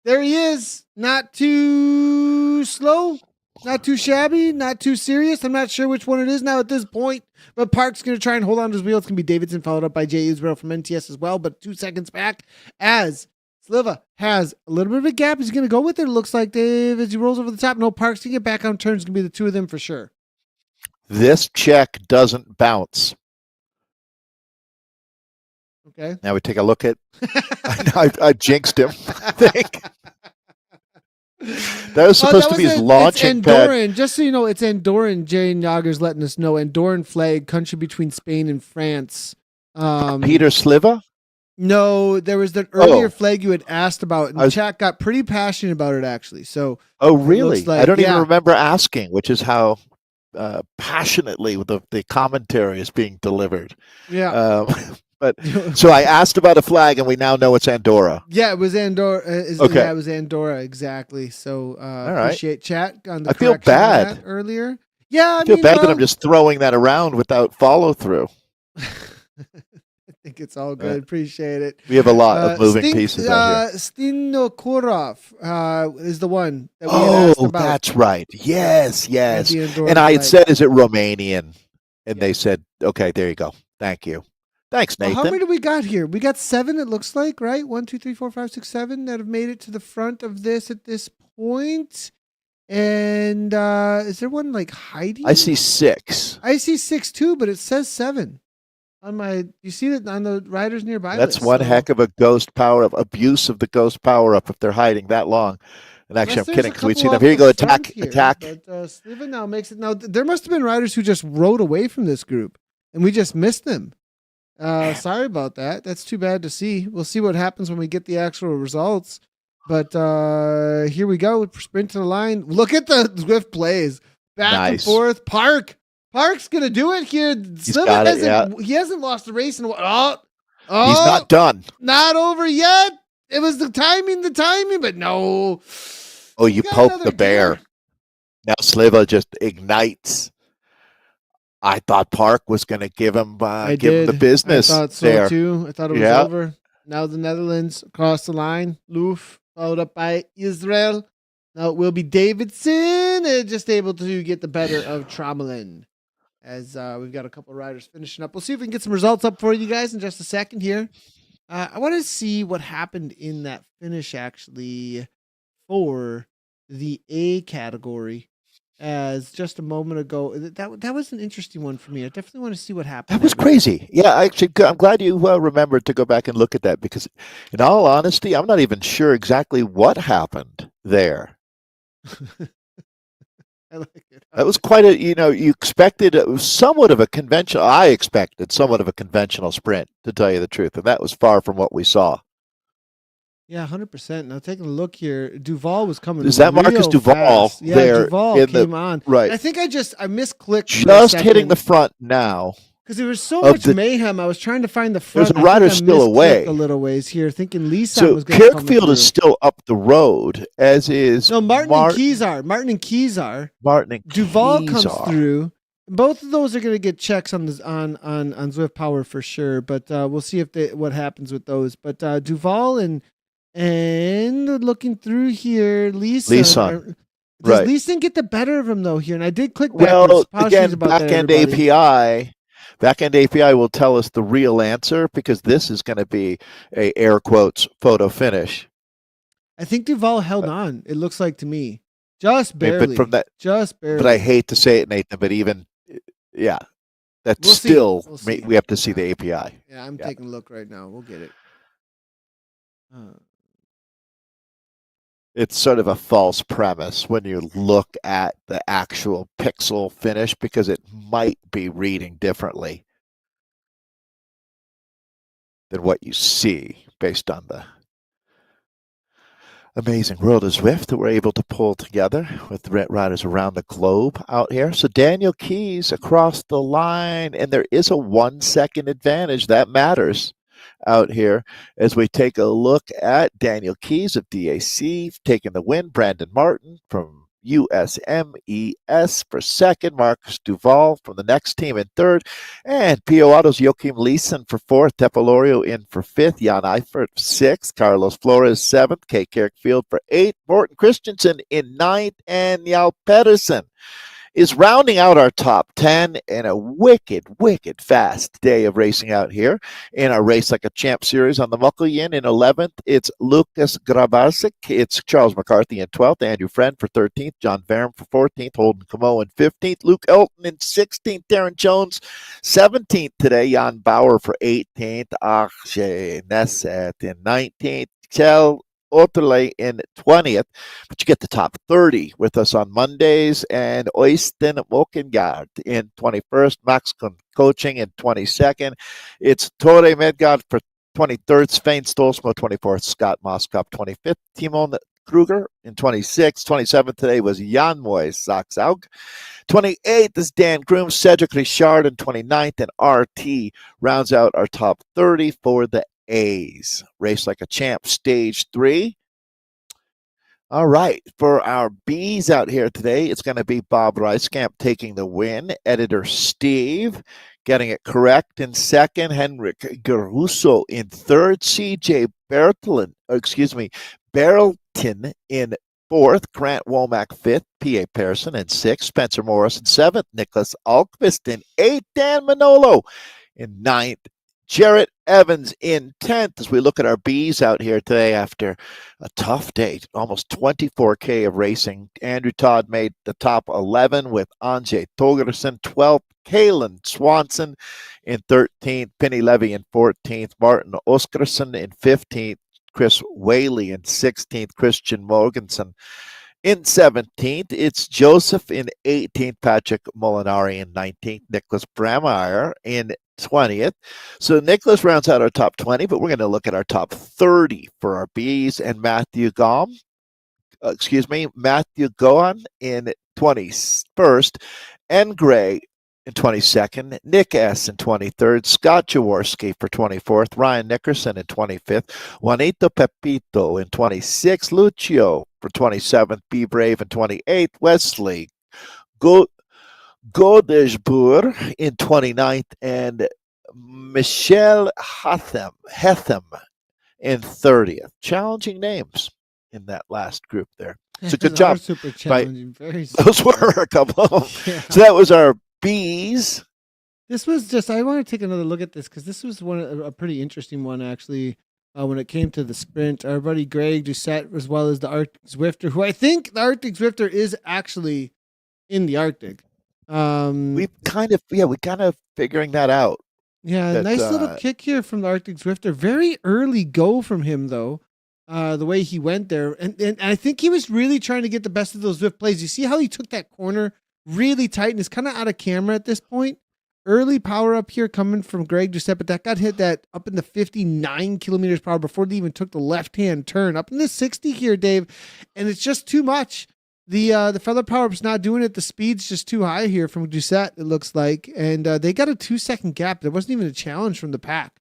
there he is. Not too slow, not too shabby, not too serious. I'm not sure which one it is now at this point. But Park's going to try and hold on to his wheel. It's going to be Davidson, followed up by Jay Israel from NTS as well. But 2 seconds back as Sliva has a little bit of a gap. He's going to go with it. It looks like Dave as he rolls over the top. No, Parks to get back on turns. It's going to be the two of them for sure. This check doesn't bounce. Okay. Now we take a look at. I jinxed him. I think that was supposed to be his launching pad. Just so you know, it's Andorran. Jane Yager's letting us know. Andorran flag, country between Spain and France. Peter Sliva. No, there was the earlier flag you had asked about, and chat got pretty passionate about it, actually. So, really? Like, I don't even remember asking, which is how passionately the commentary is being delivered. Yeah. But so I asked about a flag, and we now know it's Andorra. Yeah, it was Andorra. Okay. Yeah, it was Andorra, exactly. So, appreciate chat on the I feel bad earlier. Yeah, I feel bad that I'm just throwing that around without follow through. I think it's all good. Appreciate it. We have a lot of moving pieces out here. Stinokurov is the one that we had asked about. That's right. Yes. And I had said, is it Romanian? And they said, okay, there you go. Thank you. Thanks, Nathan. How many do we got here? We got 7, it looks like, right? 1, 2, 3, 4, 5, 6, 7 that have made it to the front of this at this point. And is there one like hiding? I see 6. I see 6 too, but it says 7 on my. You see it on the riders nearby. That's list, one so. heck of a ghost power up, abuse of the ghost power up if they're hiding that long. And actually, Unless I'm there's kidding a because we'd couple see them. off Here you the go, front attack. But Sliva now makes it. Now there must have been riders who just rode away from this group, and we just missed them. Sorry about that. That's too bad to see. We'll see what happens when we get the actual results. But here we go. Sprint to the line. Look at the Zwift plays. Back and forth. Park's going to do it here. He hasn't lost the race in a while. Oh, he's not done. Not over yet. It was the timing, but no. Oh, you poked the bear. Gear. Now Sliva just ignites. I thought Park was going to give him the business. I thought so there. too. I thought it was over. Now the Netherlands across the line. Loof, followed up by Israel. Now it will be Davidson, just able to get the better of Tromelin. As we've got a couple of riders finishing up. We'll see if we can get some results up for you guys in just a second here. I want to see what happened in that finish actually for the A category. As just a moment ago, that was an interesting one for me. I definitely want to see what happened. That was crazy. Yeah, I'm glad you remembered to go back and look at that because, in all honesty, I'm not even sure exactly what happened there. I like it. That was quite a, you expected somewhat of a conventional. I expected somewhat of a conventional sprint, to tell you the truth, and that was far from what we saw. Yeah, 100%. Now taking a look here, Duval was coming. Is that Marcus Duval? Fast. Yeah, Duval came on. Right. I think I misclicked. Just hitting the front now. Because there was so much mayhem. I was trying to find the front. There's a rider still away. A little ways here, thinking Lisa so was going to come through. Kirkfield is still up the road, as is Martin and Kezar. Duval comes through. Both of those are going to get checks on this on ZwiftPower for sure. But we'll see what happens with those. But Duval and looking through here, Lisa. Does Lisa get the better of him though here? And I did click backwards. Well, again, backend API will tell us the real answer because this is going to be a air quotes photo finish. I think Duval held on. It looks like to me, just barely. Just barely. But I hate to say it, Nathan. But even, that's we have to see the API. Yeah, I'm taking a look right now. We'll get it. It's sort of a false premise when you look at the actual pixel finish because it might be reading differently than what you see based on the amazing world of Zwift that we're able to pull together with the riders around the globe out here. So Daniel Keys across the line, and there is a 1 second advantage that matters out here as we take a look at Daniel Keys of DAC taking the win, Brandon Martin from USMES for second, Marcus Duval from the next team in third, and PO Autos Joachim Leeson for fourth, Tepalorio in for fifth, Jan Eifert sixth, Carlos Flores seventh, Kay Kirkfield for eighth, Morten Christensen in ninth, and Njal Pedersen is rounding out our top 10 in a wicked fast day of racing out here in our Race Like a Champ series on the Muckle in 11th. It's Lucas Grabarczyk. It's Charles McCarthy in 12th, Andrew Friend for 13th, John Verham for 14th, Holden Camo in 15th, Luke Elton in 16th, Darren Jones 17th today, Jan Bauer for 18th, Akshay Nesset in 19th, Kjell Otterley in 20th, but you get the top 30 with us on Mondays, and Oysten Mokengard in 21st, Max Coaching in 22nd. It's Tore Medgard for 23rd, Svein Stolsmo 24th, Scott Moskop 25th, Timon Kruger in 26th. 27th today was Jan Moy Saxaug. 28th is Dan Groom, Cedric Richard in 29th, and RT rounds out our top 30 for the A's. Race Like a Champ, Stage 3. All right, for our B's out here today, it's going to be Bob Reiskamp taking the win. Editor Steve getting it correct in second. Henrik Geruso in third. CJ Bertelton in fourth. Grant Womack fifth. P.A. Pearson in sixth. Spencer Morris in seventh. Nicholas Alkvist in eighth. Dan Manolo in ninth. Jarrett Evans in 10th as we look at our Bs out here today after a tough day, almost 24K of racing. Andrew Todd made the top 11 with Anje Togerson 12th, Kalen Swanson in 13th, Penny Levy in 14th, Martin Oscarson in 15th, Chris Whaley in 16th, Christian Morganson in 17th. It's Joseph in 18th, Patrick Molinari in 19th, Nicholas Brammeyer in 20th. So Nicholas rounds out our top 20, but we're going to look at our top 30 for our Bs, and Matthew Gohan in 21st, N. Gray in 22nd, Nick S. in 23rd, Scott Jaworski for 24th, Ryan Nickerson in 25th, Juanito Pepito in 26th, Lucio for 27th, Be Brave in 28th, Wesley Godesboer in 29th, and Michelle Hetham in 30th. Challenging names in that last group there. It's a good job. Super challenging. Those were a couple of them. Yeah. So that was our Bs. This was just, I want to take another look at this because this was a pretty interesting one, actually, when it came to the sprint. Our buddy Greg Doucette, as well as the Arctic Zwifter, who I think the Arctic Zwifter is actually in the Arctic. We kind of figuring that out. Yeah, nice little kick here from the Arctic Zwifter. Very early go from him, though, the way he went there. And I think he was really trying to get the best of those Zwift plays. You see how he took that corner really tight and is kind of out of camera at this point. Early power up here coming from Greg Doucette, but that got hit that up in the 59 kilometers per hour before they even took the left-hand turn. Up in the 60 here, Dave, and it's just too much. The feather power-up's not doing it. The speed's just too high here from Doucette, it looks like. And they got a 2-second gap. There wasn't even a challenge from the pack.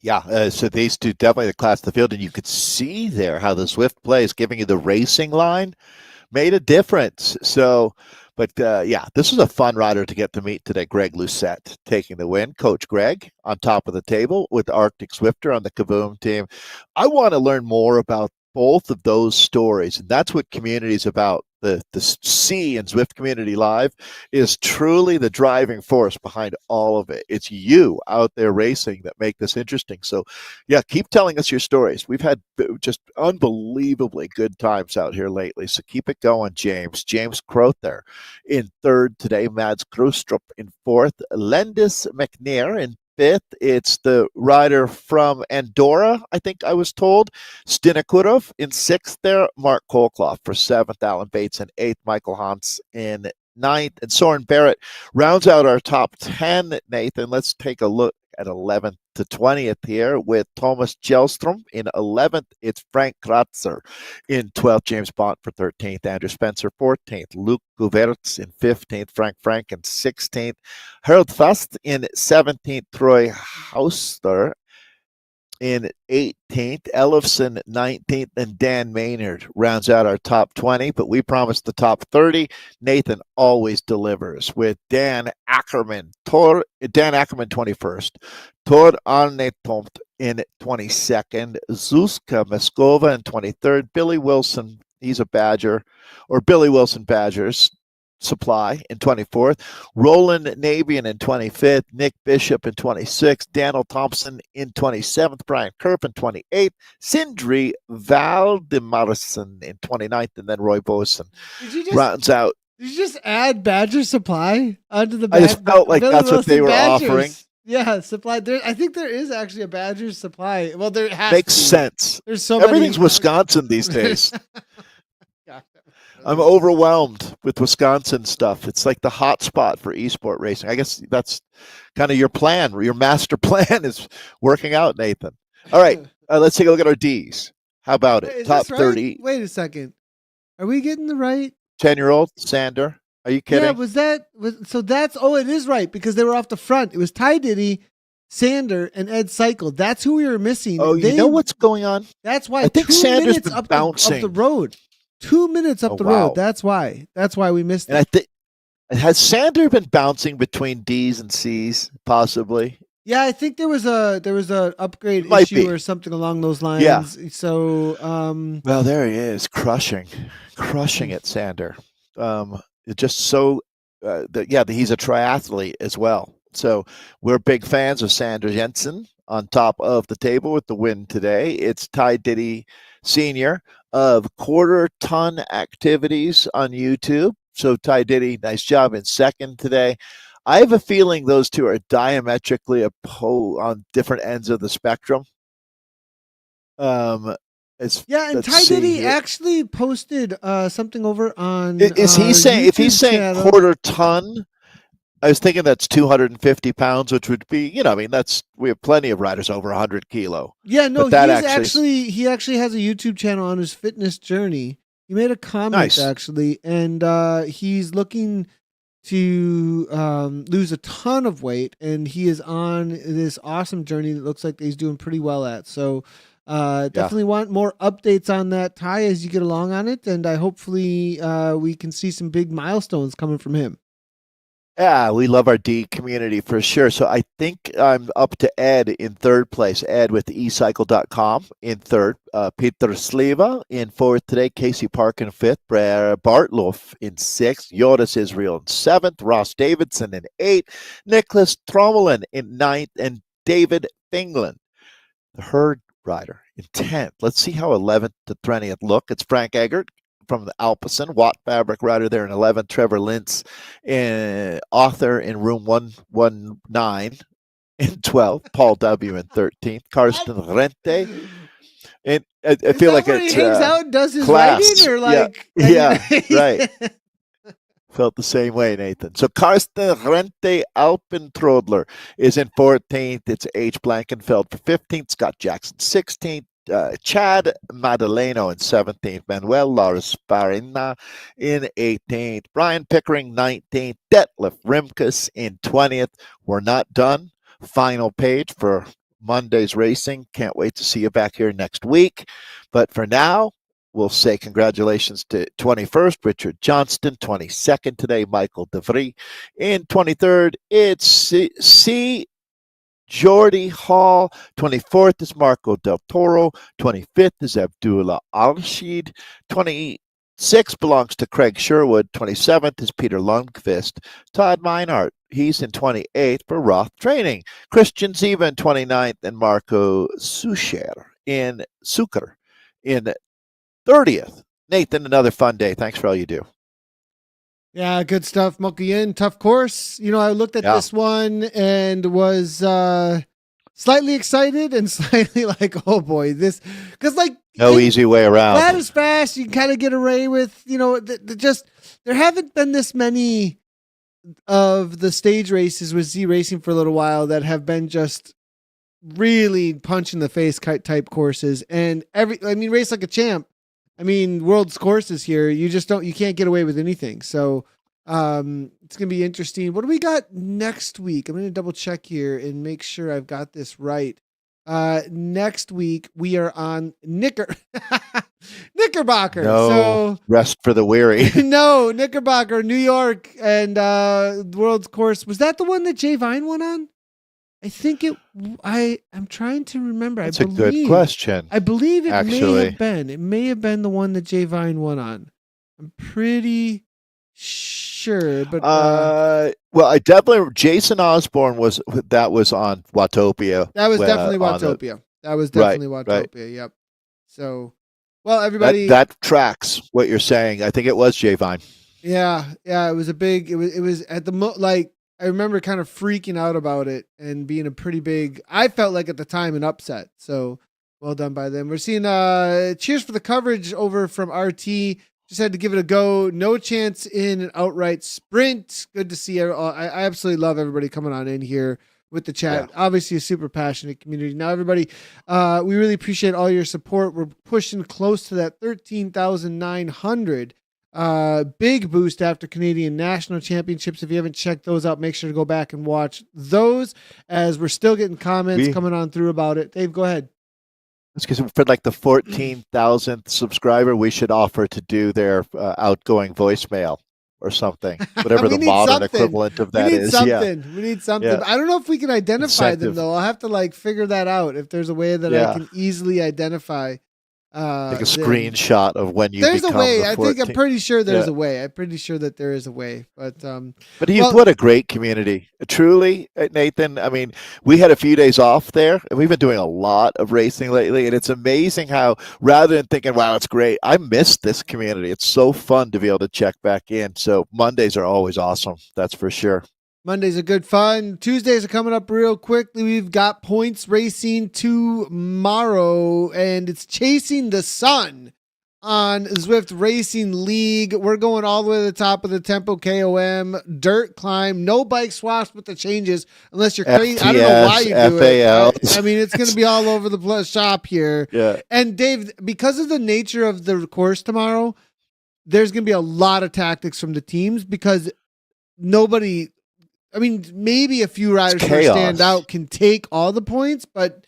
Yeah, so these two definitely the class of the field, and you could see there how the Zwift plays, giving you the racing line, made a difference. So, but this was a fun rider to get to meet today. Greg Doucette taking the win. Coach Greg on top of the table with Arctic Zwifter on the Kaboom team. I want to learn more about both of those stories, and that's what community is about. The C in Zwift Community Live is truly the driving force behind all of it. It's you out there racing that make this interesting. So, yeah, keep telling us your stories. We've had just unbelievably good times out here lately, so keep it going, James. James Crowther in third today, Mads Krustrup in fourth, Lendis McNair in fifth. It's the rider from Andorra, I think I was told, Stinakurov in sixth there, Mark Kolkloff for seventh, Alan Bates in eighth, Michael Hans in ninth, and Soren Barrett rounds out our top 10, Nathan. Let's take a look at 11th to 20th here with Thomas Gelstrom in 11th. It's Frank Kratzer in 12th, James Bont for 13th, Andrew Spencer 14th, Luke Guvertz in 15th, Frank in 16th, Harold Fast in 17th, Troy Hauster in 18th, Ellefson 19th, and Dan Maynard rounds out our top 20, but we promised the top 30. Nathan always delivers with Dan Ackerman 21st, Tor Arne Tomt in 22nd, Zuzka Meskova in 23rd, Billy Wilson, he's a Badger, or Billy Wilson Badgers Supply in 24th, Roland Nabian in 25th, Nick Bishop in 26th, Daniel Thompson in 27th, Brian Kerp in 28th, Sindri Valdimarsson in 29th, and then Roy Boson rounds out. Did you just add Badger Supply onto the I just felt like that's what they were Badgers offering. Yeah, supply. I think there is actually a Badger Supply. Well, there has Makes to be. sense. There's so Everything's many. Wisconsin these days. I'm overwhelmed with Wisconsin stuff. It's like the hot spot for esport racing. I guess that's kind of your plan. Your master plan is working out, Nathan. All right, let's take a look at our Ds. How about it? Top 30. Wait a second. Are we getting the right? 10-year-old Sander. Are you kidding? Yeah, it is right because they were off the front. It was Ty Diddy, Sander, and Ed Cycle. That's who we were missing. Oh, you know what's going on? That's why I think 2 Sander's minutes been up bouncing. the road. 2 minutes up the road. That's why we missed it. And I think has Sander been bouncing between D's and C's possibly? Yeah, I think there was a upgrade issue or something along those lines. Yeah. So well, there he is, crushing it, Sander. It's just so he's a triathlete as well. So we're big fans of Sandra Jensen on top of the table with the win today. It's Ty Diddy Sr. of Quarter Ton Activities on YouTube. So Ty Diddy, nice job in second today. I have a feeling those two are diametrically opposed on different ends of the spectrum. And Let's Ty see Diddy here. actually posted something over on Is he saying YouTube if he's saying channel. quarter ton? I was thinking that's 250 pounds, which would be, we have plenty of riders over 100 kilo. Yeah, no, but that he actually has a YouTube channel on his fitness journey. He made a comment actually, and he's looking to lose a ton of weight, and he is on this awesome journey that looks like he's doing pretty well at. So definitely want more updates on that, Ty, as you get along on it, and hopefully we can see some big milestones coming from him. Yeah, we love our D community for sure. So I think I'm up to Ed in third place. Ed with ecycle.com in third. Peter Sliva in fourth today. Casey Park in fifth. Bartloff in sixth. Joris Israel in seventh. Ross Davidson in eighth. Nicholas Tromelin in ninth. And David Fingland, the herd rider, in 10th. Let's see how 11th to 20th look. It's Frank Eggert from the Alpecin, Watt Fabric rider there in 11th. Trevor Lintz, author in room 119 in 12th. Paul W. in 13th. Karsten Rente. And I feel like it's he hangs out and does his class. writing, or like yeah right. Felt the same way, Nathan. So Karsten Rente Alpentrodler is in 14th. It's H. Blankenfeld for 15th. Scott Jackson 16th. Chad Madaleno in 17th. Manuel Lars Farina in 18th. Brian Pickering 19th. Detlef Rimkus in 20th. We're not done. Final page for Monday's racing. Can't wait to see you back here next week. But for now, we'll say congratulations to 21st, Richard Johnston. 22nd today, Michael DeVries. In 23rd, it's C. Jordy Hall. 24th is Marco Del Toro. 25th is Abdullah Al-Rashid. 26th belongs to Craig Sherwood. 27th is Peter Lundqvist. Todd Meinhardt, he's in 28th for Roth Training. Christian Ziva in 29th, and Marco Sucher in 30th. Nathan, another fun day. Thanks for all you do. Yeah, good stuff, Muckle. Tough course. I looked at this one and was slightly excited and slightly like, oh boy, this, because no easy way around. Flat is fast. You can kind of get away with, there haven't been this many of the stage races with Z Racing for a little while that have been just really punch in the face type courses, and race like a champ. World's courses here, you can't get away with anything. So it's going to be interesting. What do we got next week? I'm going to double check here and make sure I've got this right. Next week we are on Knickerbocker. No, so rest for the weary. No, Knickerbocker, New York, and World's course. Was that the one that Jay Vine went on? I think I'm trying to remember. That's a good question. I believe it may have been the one that Jay Vine won on. I'm pretty sure, but I definitely, Jason Osborne was on Watopia. That was definitely Watopia. Right. Yep. So, well, everybody, that tracks what you're saying. I think it was Jay Vine. Yeah. It was it was at the I remember kind of freaking out about it and being a pretty big, I felt like at the time, an upset. So well done by them. We're seeing cheers for the coverage over from RT. Just had to give it a go. No chance in an outright sprint. Good to see. I absolutely love everybody coming on in here with the chat. Yeah. Obviously a super passionate community. Now, everybody, we really appreciate all your support. We're pushing close to that 13,900. Big boost after Canadian National Championships. If you haven't checked those out, make sure to go back and watch those, as we're still getting comments coming on through about it. Dave, go ahead. It's because for like the 14,000th subscriber, we should offer to do their outgoing voicemail or something, whatever the modern equivalent of that is. We need something. Yeah. I don't know if we can identify them though. I'll have to figure that out. If there's a way that I can easily identify Take a screenshot of when you there's a become way. the I 14th. think I'm pretty sure there's a way. I'm pretty sure that there is a way. But what a great community. Truly, Nathan. I mean, we had a few days off there, and we've been doing a lot of racing lately, and it's amazing how rather than thinking, wow, it's great, I missed this community. It's so fun to be able to check back in. So Mondays are always awesome. That's for sure. Mondays are good fun. Tuesdays are coming up real quickly. We've got points racing tomorrow, and it's Chasing the Sun on Zwift Racing League. We're going all the way to the top of the Tempo KOM dirt climb. No bike swaps with the changes unless you're crazy. I don't know why you do it. I mean, it's going to be all over the shop here. Yeah. And Dave, because of the nature of the course tomorrow, there's going to be a lot of tactics from the teams because nobody. I mean, maybe a few riders who stand out can take all the points, but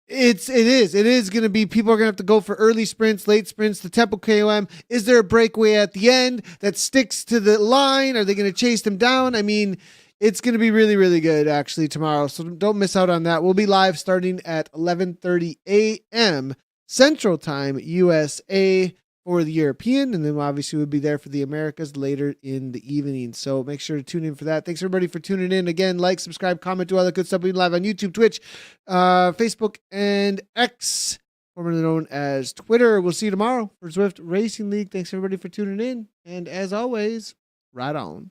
it is going to be people are going to have to go for early sprints, late sprints, the Tempo KOM. Is there a breakaway at the end that sticks to the line? Are they going to chase them down? I mean, it's going to be really, really good actually tomorrow. So don't miss out on that. We'll be live starting at 11:30 a.m. Central Time, USA, for the European, and then obviously we'll be there for the Americas later in the evening. So make sure to tune in for that. Thanks everybody for tuning in. Again, like, subscribe, comment, do all that good stuff. We're live on YouTube, Twitch, Facebook, and X, formerly known as Twitter. We'll see you tomorrow for Zwift Racing League. Thanks everybody for tuning in. And as always, ride on.